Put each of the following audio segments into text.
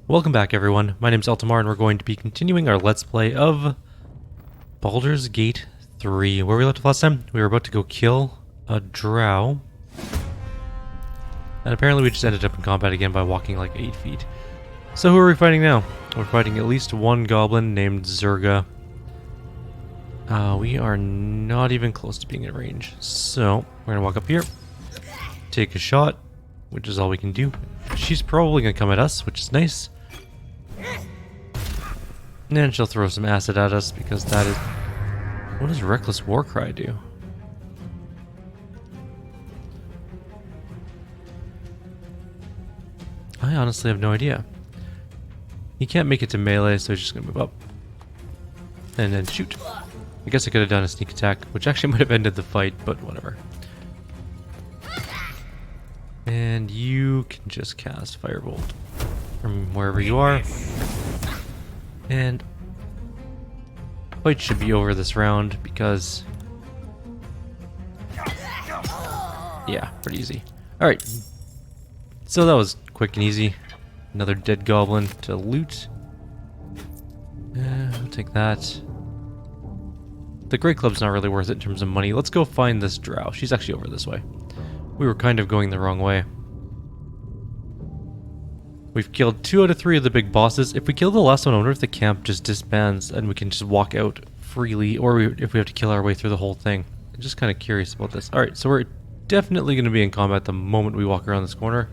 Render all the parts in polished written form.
Welcome back everyone, my name's Eltimar and we're going to be continuing our Let's Play of Baldur's Gate 3. Where we left off last time, we were about to go kill a drow. And apparently we just ended up in combat again by walking like 8 feet. So who are we fighting now? We're fighting at least one goblin named Zerga. We are not even close to being in range. So we're going to walk up here, take a shot, which is all we can do. She's probably going to come at us, which is nice. And then she'll throw some acid at us because that is... What does Reckless Warcry do? I honestly have no idea. He can't make it to melee, so he's just going to move up. And then shoot. I guess I could have done a sneak attack, which actually might have ended the fight, but whatever. And you can just cast Firebolt from wherever you are. And fight should be over this round because... Yeah, pretty easy. Alright. So that was quick and easy. Another dead goblin to loot. I'll take that. The Great Club's not really worth it in terms of money. Let's go find this drow. She's actually over this way. We were kind of going the wrong way. We've killed 2 out of 3 of the big bosses. If we kill the last one, I wonder if the camp just disbands and we can just walk out freely, or if we have to kill our way through the whole thing. I'm just kind of curious about this. Alright, so we're definitely going to be in combat the moment we walk around this corner.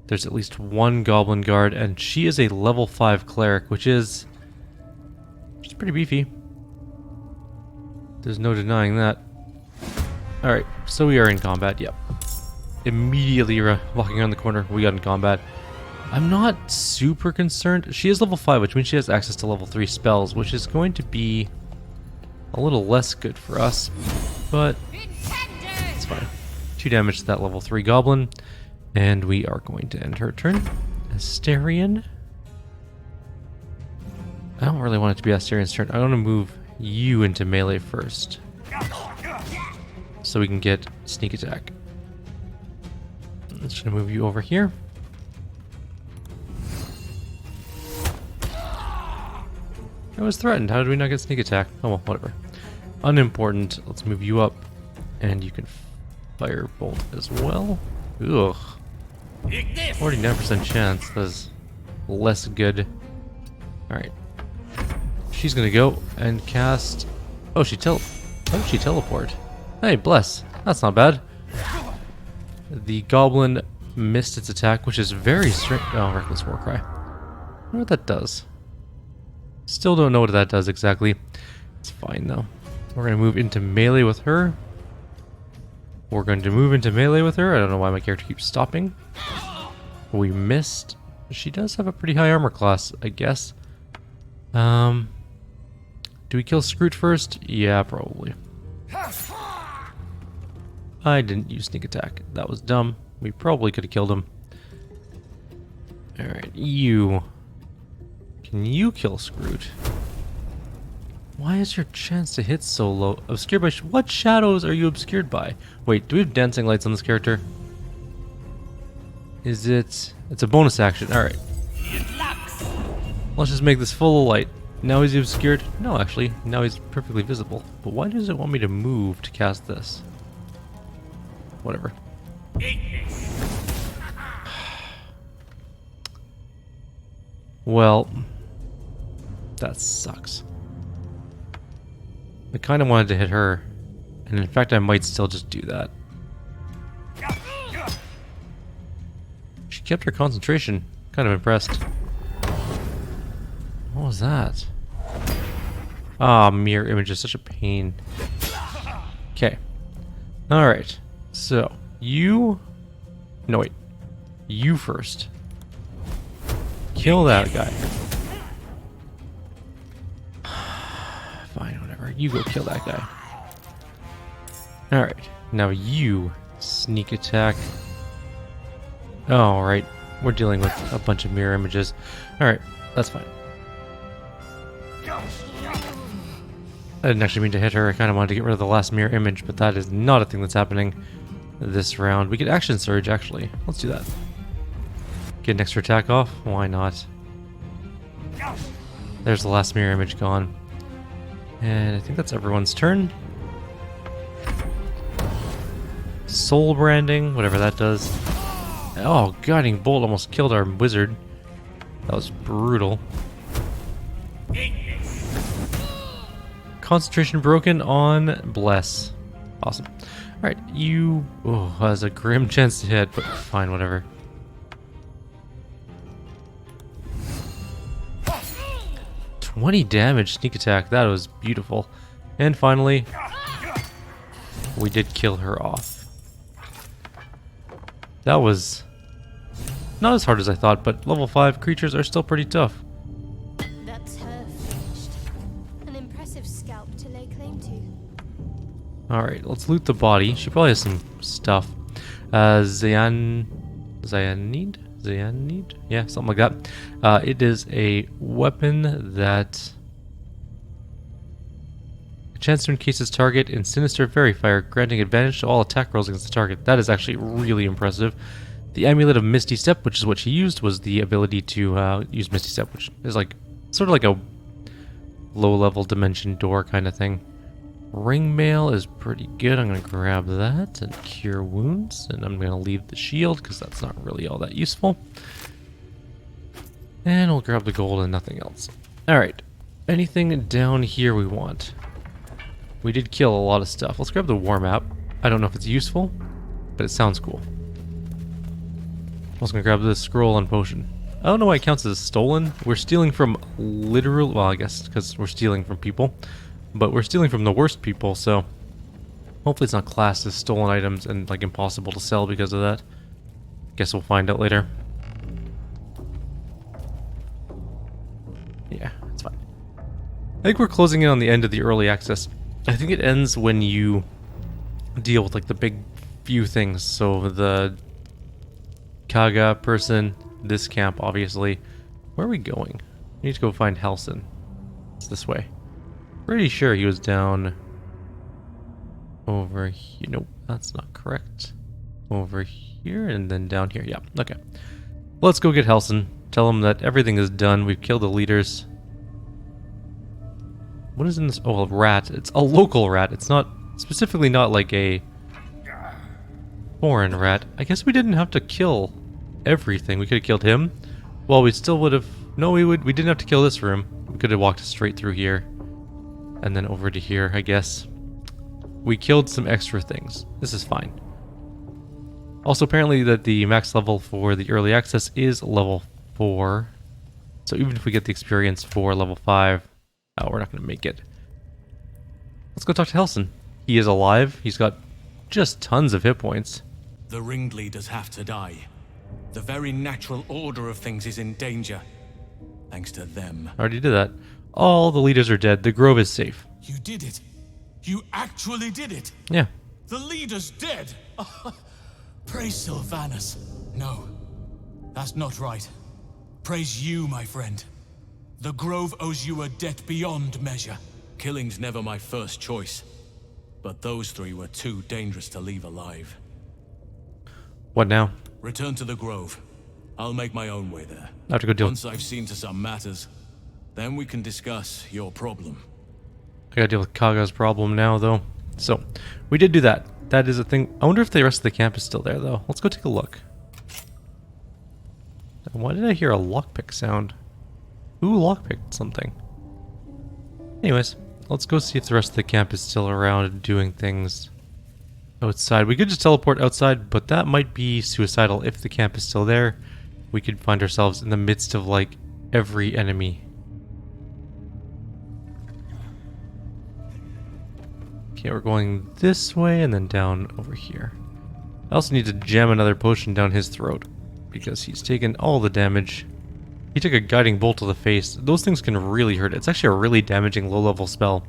There's at least one goblin guard, and she is a level 5 cleric, which is... She's pretty beefy. There's no denying that. Alright, so we are in combat, yep. Immediately walking around the corner, we got in combat. I'm not super concerned. She is level 5, which means she has access to level 3 spells, which is going to be a little less good for us, but it's fine. 2 damage to that level 3 goblin, and we are going to end her turn. Asterion? I don't really want it to be Asterion's turn. I want to move you into melee first, so we can get sneak attack. I'm just going to move you over here. I was threatened. How did we not get sneak attack? Oh well, whatever. Unimportant. Let's move you up, and you can firebolt as well. Ugh. 49% chance. That's less good. Alright. She's gonna go and cast... Oh, how did she teleport? Hey, bless. That's not bad. The goblin missed its attack, which is very strange. Oh, Reckless Warcry. I wonder what that does. Still don't know what that does exactly. It's fine though. We're gonna move into melee with her. We're going to move into melee with her. I don't know why my character keeps stopping. We missed. She does have a pretty high armor class, I guess. Do we kill Scroot first? Yeah, probably. I didn't use sneak attack. That was dumb. We probably could have killed him. Alright, you. Can you kill Scroot? Why is your chance to hit so low? Obscured by... What shadows are you obscured by? Wait, do we have dancing lights on this character? Is it... It's a bonus action. Alright. Let's just make this full of light. Now he's obscured? No, actually. Now he's perfectly visible. But why does it want me to move to cast this? Whatever. Well, that sucks. I kind of wanted to hit her, and in fact I might still just do that. She kept her concentration. Kind of impressed. What was that? Ah, mirror image is such a pain. Okay. Alright. So, you... No, wait. You first. Kill that guy. Fine, whatever. You go kill that guy. Alright. Now you sneak attack. Alright. We're dealing with a bunch of mirror images. Alright. That's fine. I didn't actually mean to hit her. I kind of wanted to get rid of the last mirror image, but that is not a thing that's happening. this round. We could action surge, actually. Let's do that. Get an extra attack off? Why not? There's the last mirror image gone. And I think that's everyone's turn. Soul branding, whatever that does. Oh, guiding bolt almost killed our wizard. That was brutal. Concentration broken on Bless. Awesome. Alright, you... Oh, has a grim chance to hit, but fine, whatever. $20 damage sneak attack. That was beautiful. And finally, we did kill her off. That was not as hard as I thought, but level 5 creatures are still pretty tough. That's her finished. An impressive scalp to lay claim to. Alright, let's loot the body. She probably has some stuff. Cyanide? Yeah, something like that. It is a weapon that... A chance to encase its target in Sinister Fairy Fire, granting advantage to all attack rolls against the target. That is actually really impressive. The Amulet of Misty Step, which is what she used, was the ability to use Misty Step, which is like sort of like a low-level dimension door kind of thing. Ring mail is pretty good. I'm going to grab that and cure wounds, and I'm going to leave the shield because that's not really all that useful. And we'll grab the gold and nothing else. Alright, anything down here we want? We did kill a lot of stuff. Let's grab the war map. I don't know if it's useful, but it sounds cool. I was going to grab this scroll and potion. I don't know why it counts as stolen. We're stealing from literal... Well, I guess because we're stealing from people. But we're stealing from the worst people, so... Hopefully it's not classed as stolen items and like impossible to sell because of that. Guess we'll find out later. Yeah, it's fine. I think we're closing in on the end of the early access. I think it ends when you deal with like the big few things. So the Kaga person, this camp obviously. Where are we going? We need to go find Halsin. It's this way. Pretty sure he was down over here. Nope, that's not correct. Over here and then down here. Yeah, okay. Let's go get Halsin. Tell him that everything is done. We've killed the leaders. What is in this? Oh, a rat. It's a local rat. It's not specifically not like a foreign rat. I guess we didn't have to kill everything. We could have killed him. Well, we still would have... No, we didn't have to kill this room. We could have walked straight through here. And then over to here, I guess. We killed some extra things. This is fine. Also, apparently that the max level for the early access is level 4. So even if we get the experience for level 5, we're not going to make it. Let's go talk to Halsin. He is alive. He's got just tons of hit points. The ringleaders have to die. The very natural order of things is in danger. Thanks to them. I already did that. All the leaders are dead. The grove is safe. You did it. You actually did it. Yeah. The leader's dead. Praise Sylvanus. No, that's not right. Praise you, my friend. The grove owes you a debt beyond measure. Killing's never my first choice. But those 3 were too dangerous to leave alive. What now? Return to the grove. I'll make my own way there. I have to go deal. Once I've seen to some matters, then we can discuss your problem. I gotta deal with Kaga's problem now, though. So, we did do that. That is a thing. I wonder if the rest of the camp is still there, though. Let's go take a look. Why did I hear a lockpick sound? Who lockpicked something? Anyways, let's go see if the rest of the camp is still around and doing things outside. We could just teleport outside, but that might be suicidal. If the camp is still there, we could find ourselves in the midst of, like, every enemy. Okay, we're going this way and then down over here. I also need to jam another potion down his throat because he's taken all the damage. He took a guiding bolt to the face. Those things can really hurt. It's actually a really damaging low-level spell.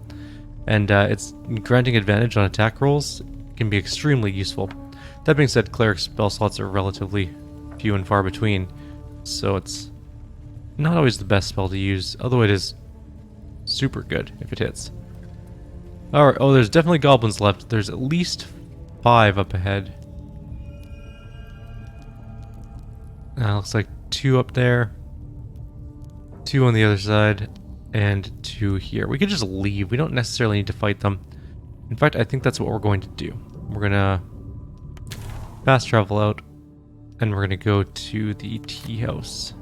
And it's granting advantage on attack rolls can be extremely useful. That being said, cleric spell slots are relatively few and far between, so it's not always the best spell to use, although it is super good if it hits. Alright, oh, there's definitely goblins left. There's at least 5 up ahead. Looks like 2 up there, 2 on the other side, and 2 here. We could just leave. We don't necessarily need to fight them. In fact, I think that's what we're going to do. We're gonna fast travel out, and we're gonna go to the tea house.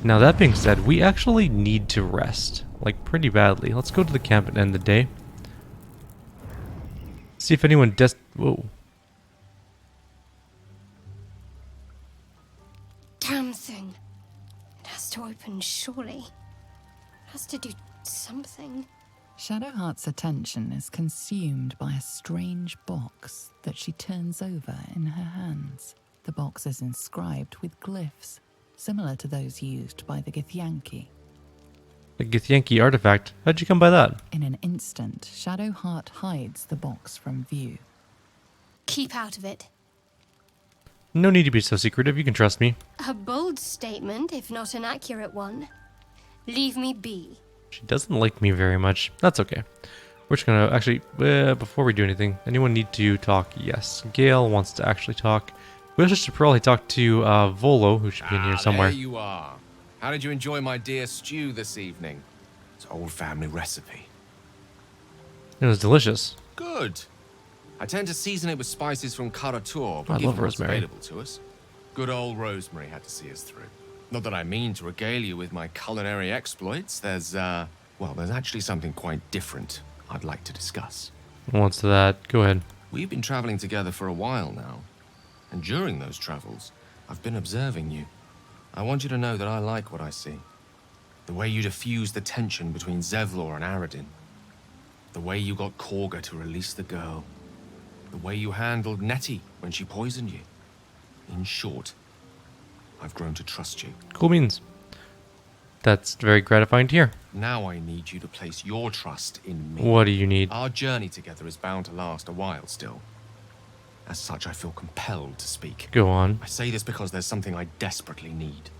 Now that being said, we actually need to rest, like pretty badly. Let's go to the camp and end the day. See if anyone whoa. Damn thing. It has to open, surely. It has to do something. Shadowheart's attention is consumed by a strange box that she turns over in her hands. The box is inscribed with glyphs, similar to those used by the Githyanki. The Githyanki artifact? How'd you come by that? In an instant, Shadowheart hides the box from view. Keep out of it. No need to be so secretive, you can trust me. A bold statement, if not an accurate one. Leave me be. She doesn't like me very much. That's okay. We're just gonna actually, before we do anything, anyone need to talk? Yes. Gale wants to actually talk. We also should probably talk to Volo, who should be in here somewhere. There you are. How did you enjoy my dear stew this evening? It's an old family recipe. It was delicious. Good. I tend to season it with spices from Kyrieru, but I given love what's rosemary. available to us, good old rosemary had to see us through. Not that I mean to regale you with my culinary exploits. There's actually something quite different I'd like to discuss. What's that? Go ahead. We've been traveling together for a while now, and during those travels, I've been observing you. I want you to know that I like what I see. The way you diffused the tension between Zevlor and Aradin. The way you got Korga to release the girl. The way you handled Nettie when she poisoned you. In short, I've grown to trust you. Cool beans. That's very gratifying to hear. Now I need you to place your trust in me. What do you need? Our journey together is bound to last a while still. As such, I feel compelled to speak. Go on. I say this because there's something I desperately need.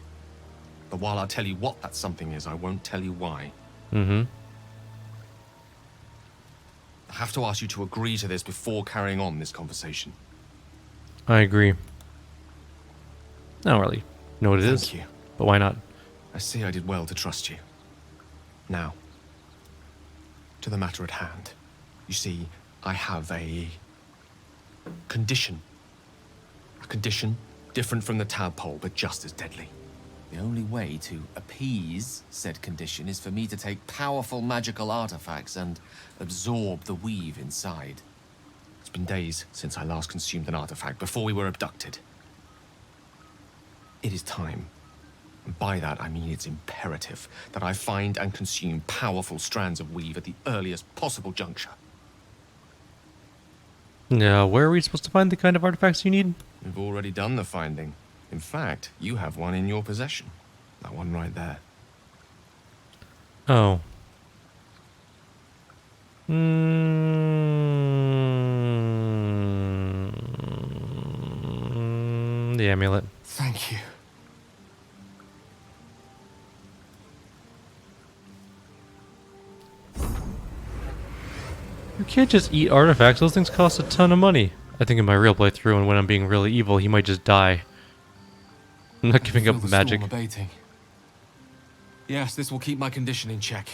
But while I'll tell you what that something is, I won't tell you why. Mm-hmm. I have to ask you to agree to this before carrying on this conversation. I agree. I don't really know what it is. Thank you. But why not? I see I did well to trust you. Now, to the matter at hand. You see, I have a condition. A condition different from the tadpole, but just as deadly. The only way to appease said condition is for me to take powerful magical artifacts and absorb the weave inside. It's been days since I last consumed an artifact, before we were abducted. It is time. And by that, I mean it's imperative that I find and consume powerful strands of weave at the earliest possible juncture. Now, where are we supposed to find the kind of artifacts you need? We've already done the finding. In fact, you have one in your possession. That one right there. Oh. The amulet. Thank you. You can't just eat artifacts. Those things cost a ton of money. I think in my real playthrough, and when I'm being really evil, he might just die. I'm not giving up magic. Abating. Yes, this will keep my condition in check.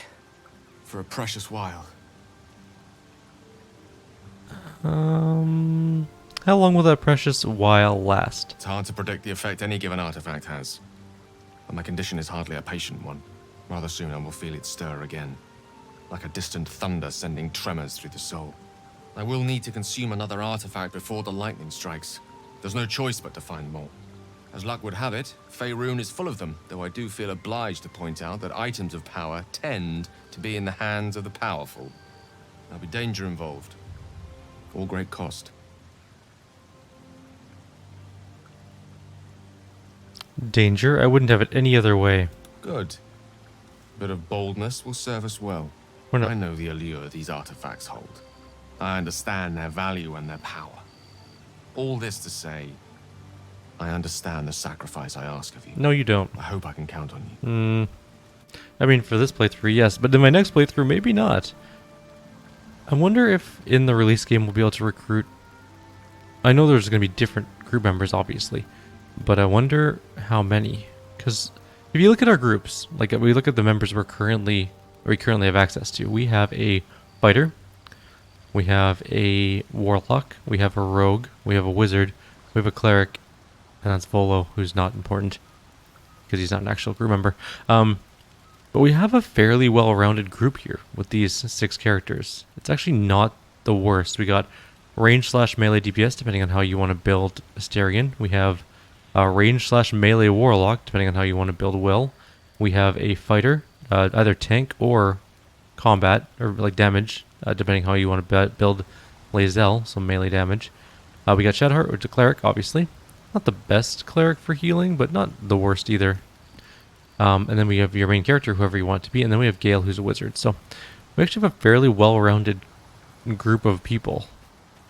For a precious while. How long will that precious while last? It's hard to predict the effect any given artifact has. But my condition is hardly a patient one. Rather soon I will feel it stir again. Like a distant thunder sending tremors through the soul. I will need to consume another artifact before the lightning strikes. There's no choice but to find more. As luck would have it, Faerun is full of them, though I do feel obliged to point out that items of power tend to be in the hands of the powerful. There'll be danger involved. Or great cost. Danger? I wouldn't have it any other way. Good. A bit of boldness will serve us well. We're not- I know the allure these artifacts hold. I understand their value and their power. All this to say, I understand the sacrifice I ask of you. No, you don't. I hope I can count on you. I mean, for this playthrough, yes, but in my next playthrough, maybe not. I wonder if in the release game we'll be able to recruit... I know there's going to be different group members, obviously. But I wonder how many. Because if you look at our groups, like we look at the members we currently have access to, we have a fighter, we have a warlock, we have a rogue, we have a wizard, we have a cleric, and that's Volo, who's not important because he's not an actual group member. But we have a fairly well-rounded group here with these 6 characters. It's actually not the worst. We got range/melee DPS, depending on how you want to build Astarion. We have range/melee warlock, depending on how you want to build Will. We have a fighter, either tank or combat, or like damage, depending how you want to build Lae'zel, so melee damage. We got Shadowheart, which is a cleric, obviously. Not the best cleric for healing, but not the worst either. And then we have your main character, whoever you want it to be, and then we have Gale, who's a wizard. So we actually have a fairly well-rounded group of people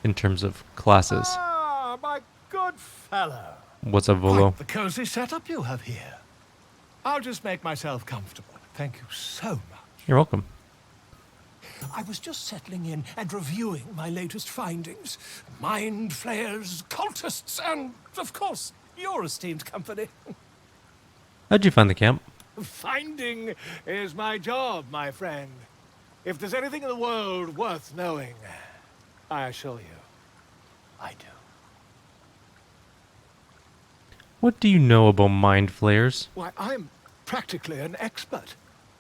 in terms of classes. Ah, my good fellow. What's up, Volo? Quite the cozy setup you have here. I'll just make myself comfortable. Thank you so much. You're welcome. I was just settling in and reviewing my latest findings. Mind flayers, cultists, and, of course, your esteemed company. How'd you find the camp? Finding is my job, my friend. If there's anything in the world worth knowing, I assure you, I do. What do you know about mind flayers? Why, I'm practically an expert.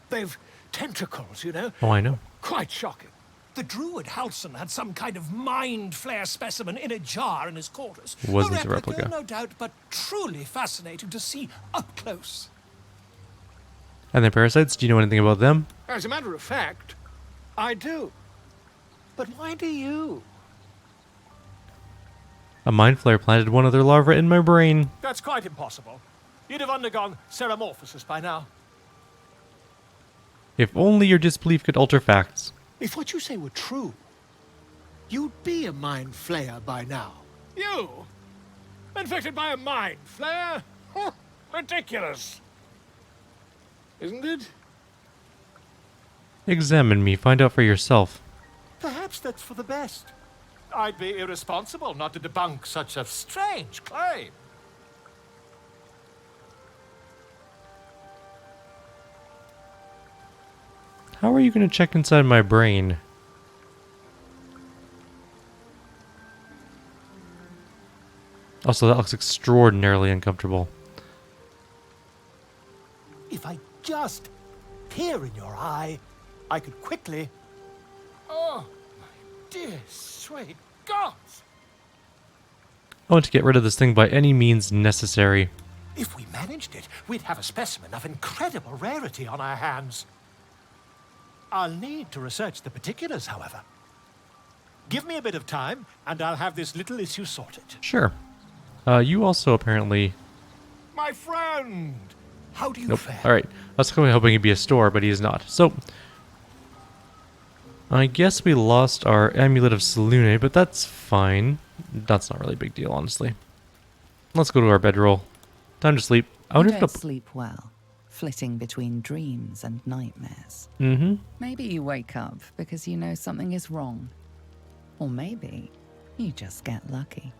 They've tentacles, you know? Oh, I know. Quite shocking. The druid Halson had some kind of mind flare specimen in a jar in his quarters. Wasn't a replica. No doubt, but truly fascinating to see up close. And the parasites, do you know anything about them? As a matter of fact, I do. But why do you? A mind flayer planted one of their larvae in my brain. That's quite impossible. You'd have undergone ceramorphosis by now. If only your disbelief could alter facts. If what you say were true, you'd be a mind flayer by now. You? Infected by a mind flare? Ridiculous. Isn't it? Examine me, find out for yourself. Perhaps that's for the best. I'd be irresponsible not to debunk such a strange claim. How are you going to check inside my brain? Also, that looks extraordinarily uncomfortable. If I just peer in your eye, I could quickly... Oh, my dear sweet gods! I want to get rid of this thing by any means necessary. If we managed it, we'd have a specimen of incredible rarity on our hands. I'll need to research the particulars, however. Give me a bit of time, and I'll have this little issue sorted. Sure. You also apparently... My friend! How do you Nope. fare? Alright. I was hoping he'd be a store, but he is not. So... I guess we lost our Amulet of Selune, but that's fine. That's not really a big deal, honestly. Let's go to our bedroll. Time to sleep. I wonder You if don't the... sleep well, flitting between dreams and nightmares. Mm-hmm. Maybe you wake up because you know something is wrong. Or maybe you just get lucky.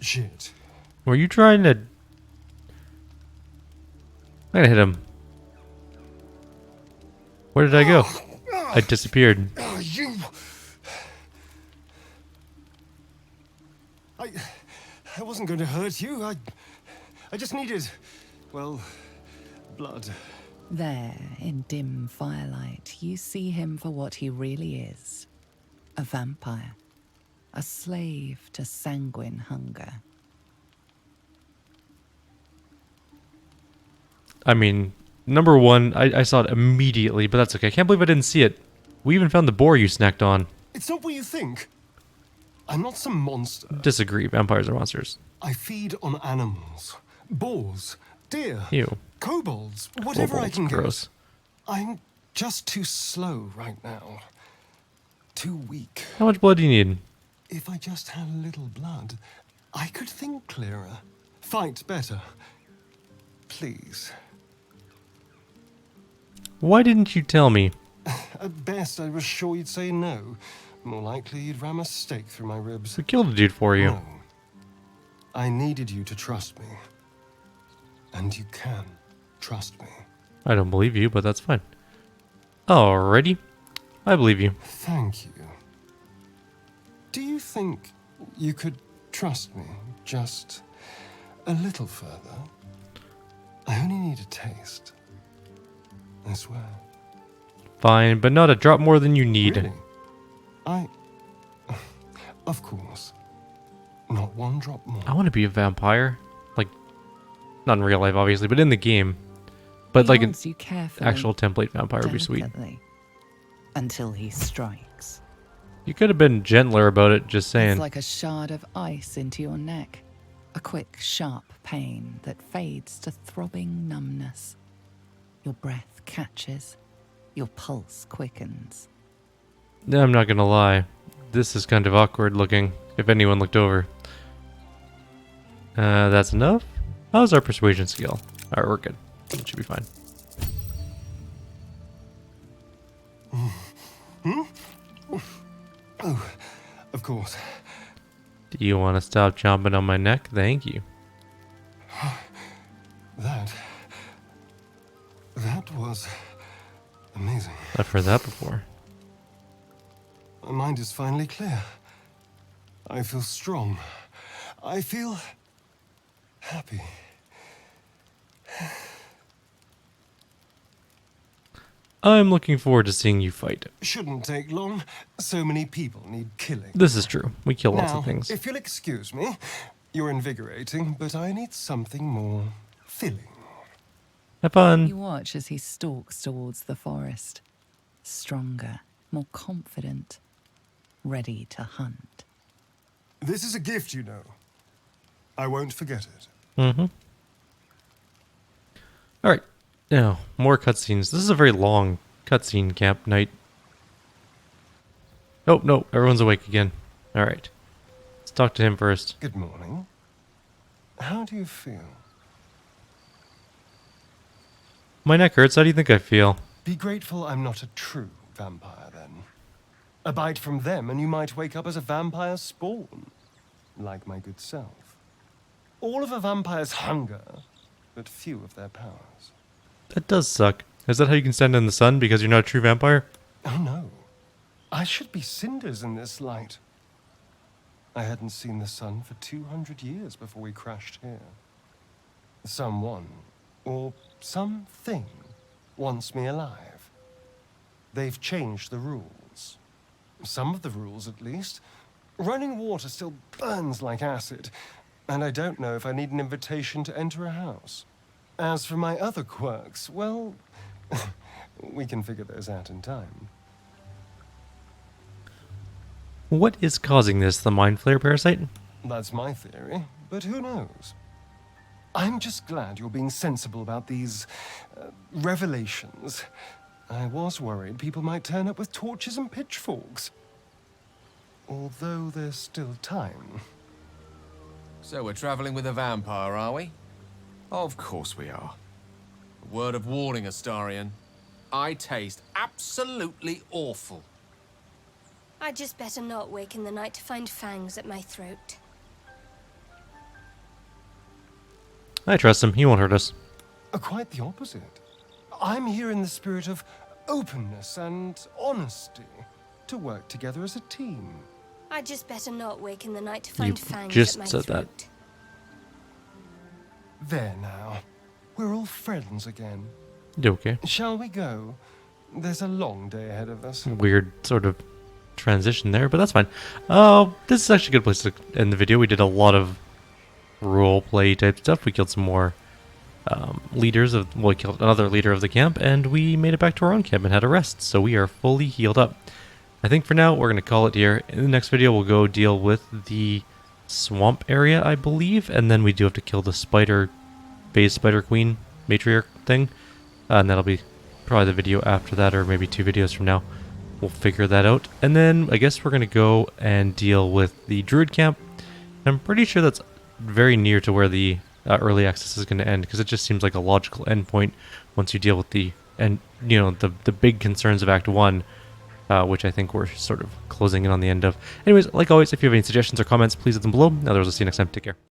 Shit. Were you trying to... I'm gonna hit him. Where did I go? I disappeared. Oh, you... I wasn't going to hurt you. I just needed, well, blood. There, in dim firelight, you see him for what he really is. A vampire. A slave to sanguine hunger. I mean, number one, I saw it immediately, but that's okay. I can't believe I didn't see it. We even found the boar you snacked on. It's not what you think. I'm not some monster. Disagree. Vampires are monsters. I feed on animals. Boars, deer, Ew. kobolds, whatever I Kobolds, can gross. get. I'm just too slow right now. Too weak. How much blood do you need? If I just had a little blood, I could think clearer. Fight better. Please. Why didn't you tell me? At best, I was sure you'd say no. More likely you'd ram a stake through my ribs. We killed a dude for you. No. I needed you to trust me. And you can trust me. I don't believe you, but that's fine. Alrighty. I believe you. Thank you. Do you think you could trust me just a little further? I only need a taste. I swear. Fine, but not a drop more than you need. Really? Of course. Not one drop more. I want to be a vampire. Like, not in real life, obviously, but in the game. But like an holds you carefully, actual template vampire would be sweet. delicately, until he strikes. You could have been gentler about it, just saying. It's like a shard of ice into your neck. A quick, sharp pain that fades to throbbing numbness. Your breath catches. Your pulse quickens. I'm not gonna lie. This is kind of awkward looking, if anyone looked over. That's enough? How's our persuasion skill? Alright, we're good. It should be fine. Oh, of course. Do you want to stop chomping on my neck? Thank you. That was amazing. I've heard that before. My mind is finally clear. I feel strong. I feel happy. I'm looking forward to seeing you fight. Shouldn't take long. So many people need killing. This is true. We kill lots Now, of things. if you'll excuse me, you're invigorating, but I need something more filling. Have fun. You watch as he stalks towards the forest. Stronger, more confident, ready to hunt. This is a gift, you know. I won't forget it. Mm-hmm. Alright. Now, more cutscenes. This is a very long cutscene camp night. Oh, no. Everyone's awake again. Alright. Let's talk to him first. Good morning. How do you feel? My neck hurts. How do you think I feel? Be grateful I'm not a true vampire, then. A bite from them and you might wake up as a vampire spawn. Like my good self. All of a vampire's hunger, but few of their powers. That does suck. Is that how you can stand in the sun because you're not a true vampire? Oh no. I should be cinders in this light. I hadn't seen the sun for 200 years before we crashed here. Someone, or something, wants me alive. They've changed the rules. Some of the rules, at least. Running water still burns like acid, and I don't know if I need an invitation to enter a house. As for my other quirks, well, we can figure those out in time. What is causing this? The Mind Flayer parasite? That's my theory, but who knows? I'm just glad you're being sensible about these revelations. I was worried people might turn up with torches and pitchforks. Although there's still time. So we're traveling with a vampire, are we? Of course we are. A word of warning, Astarion. I taste absolutely awful. I'd just better not wake in the night to find fangs at my throat. I trust him. He won't hurt us. Quite the opposite. I'm here in the spirit of openness and honesty to work together as a team. I'd just better not wake in the night to find fangs just at my said throat. that. There now. We're all friends again. You okay? Shall we go? There's a long day ahead of us. Weird sort of transition there, but that's fine. This is actually a good place to end the video. We did a lot of role play type stuff. We killed some more leaders of, well, we killed another leader of the camp, and we made it back to our own camp and had a rest. So we are fully healed up. I think for now we're going to call it here. In the next video we'll go deal with the swamp area, I believe, and then we do have to kill the phase spider queen matriarch thing, and that'll be probably the video after that, or maybe 2 videos from now. We'll figure that out, and then I guess we're going to go and deal with the druid camp. I'm pretty sure that's very near to where the early access is going to end, because it just seems like a logical endpoint once you deal with the big concerns of Act 1. which I think we're sort of closing in on the end of. Anyways, like always, if you have any suggestions or comments, please leave them below. Otherwise, I'll see you next time. Take care.